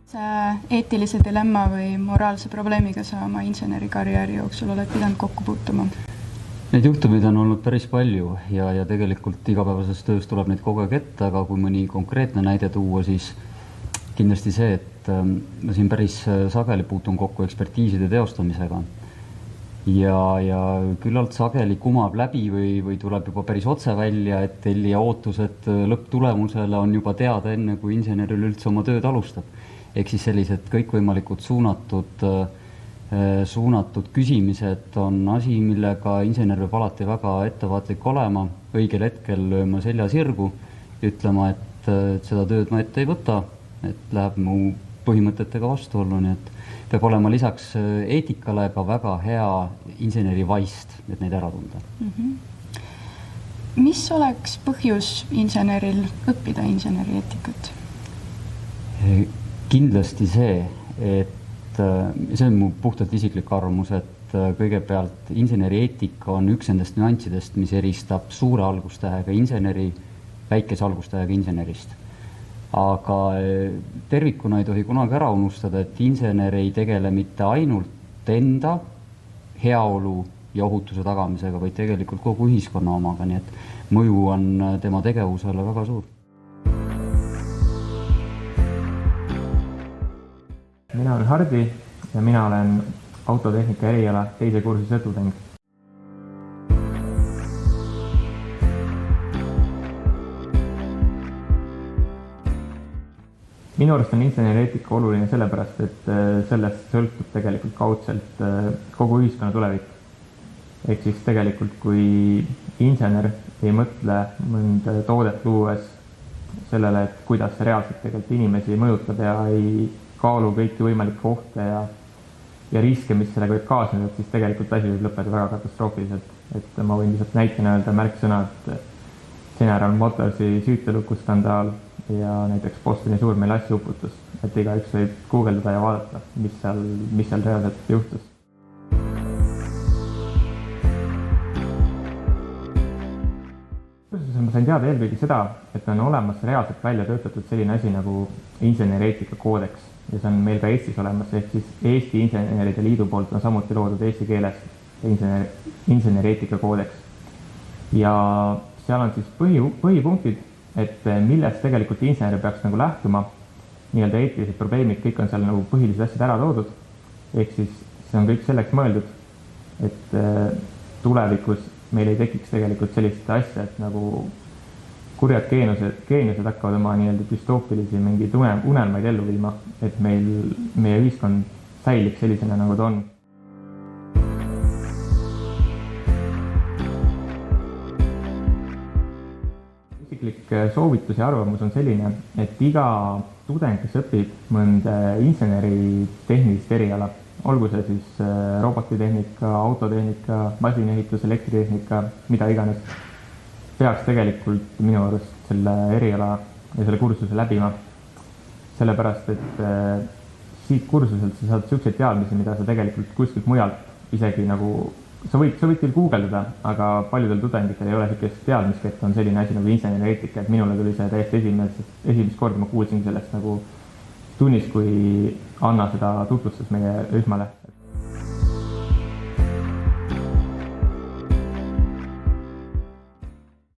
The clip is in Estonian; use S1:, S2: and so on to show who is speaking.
S1: See eetilise dilemma või moraalse probleemiga sa oma insenerikarjääri jooksul oled pidanud kokku puutuma?
S2: Neid juhtumeid on olnud päris palju ja tegelikult igapäevases töös tuleb neid kogu aeg ette, aga kui mõni konkreetne näide tuua, siis kindlasti see, et ma siin päris sageli puutun kokku ekspertiiside teostamisega ja küllalt sageli kumab läbi või tuleb juba päris otse välja, et tellija ootused lõpptulemusele on juba teada enne, kui inseneril üldse oma tööd alustab. Ehk siis sellised kõikvõimalikud suunatud küsimised on asi, millega insener peab alati väga ettevaatlik olema, õigel hetkel lööma selja sirgu, ütlema, et seda tööd ma ette ei võta, et läheb mu põhimõtetega vastuollu, nii et peab olema lisaks eetikale ka väga hea inseneri vaist, et neid ära tunda.
S1: Mis oleks põhjus inseneril õppida inseneri eetikat?
S2: Kindlasti see, et see on mu puhtalt isiklik arvamus, et kõigepealt inseneri eetika on üks nendest nüanssidest, mis eristab suure algustähega inseneri väikese algustähega insenerist. Aga tervikuna ei tohi kunagi ära unustada, et insener ei tegele mitte ainult enda heaolu ja ohutuse tagamisega, vaid tegelikult kogu ühiskonna omaga, nii et mõju on tema tegevusele väga suur.
S3: Mina olen Hardi ja mina olen autotehnika eriala teise kursuse tudeng. Minu arust on inseneri eetika oluline sellepärast, et sellest sõltub tegelikult kaudselt kogu ühiskonna tulevik. Ehk siis tegelikult, kui insener ei mõtle mõnda toodet luues sellele, et kuidas see reaalselt tegelikult inimesi mõjutab ja ei kaalu kõiki võimalikke ohte ja riske, mis sellega võib kaasneda, siis tegelikult asi võib lõppeda väga katastroofiliselt. Et ma võin lihtsalt näitena öelda märksõnad General Motorsi süütelukuskandaal ja näiteks Bostoni suurmeil asjuuputus, et igaüks võib guugeldada ja vaadata, mis seal reaalselt juhtus. Ma sain teada eelkõige seda, et on olemas reaalselt välja töötatud selline asi nagu inseneri eetika koodeks ja see on meil ka Eestis olemas, ehk siis Eesti Inseneride Liidu poolt on samuti loodud eesti keeles inseneri eetika koodeks. Ja seal on siis põhipunktid, et millest tegelikult insener peaks nagu lähtuma, nii-öelda eetilised probleemid, kõik on seal nagu põhilised asjad ära toodud, ehk siis see on kõik selleks mõeldud, et tulevikus meil ei tekiks tegelikult sellist asja, et nagu kurjad geeniused hakkavad oma nii-öelda düstoopilisi mingeid unelmaid ellu viima, et meie ühiskond säilib sellisena, nagu ta on. Isiklik soovitus ja arvamus on selline, et iga tudeng, kes õpib mõnda inseneri tehnilist eriala, olgu see siis robotitehnika, autotehnika, masinaehitus, elektritehnika, mida iganes, peaks tegelikult minu arust selle eriala ja selle kursuse läbima. Sellepärast, et siit kursuselt sa saad selliseid teadmisi, mida sa tegelikult kuskilt mujalt isegi nagu, sa võid küll guugeldada, aga paljudel tudengitel ei ole sellist teadmist, et on selline asi nagu inseneri eetika, et minule tuli see täiesti esimest korda, ma kuulsin sellest nagu tunnis, kui Anna seda tutvustas meie rühmale.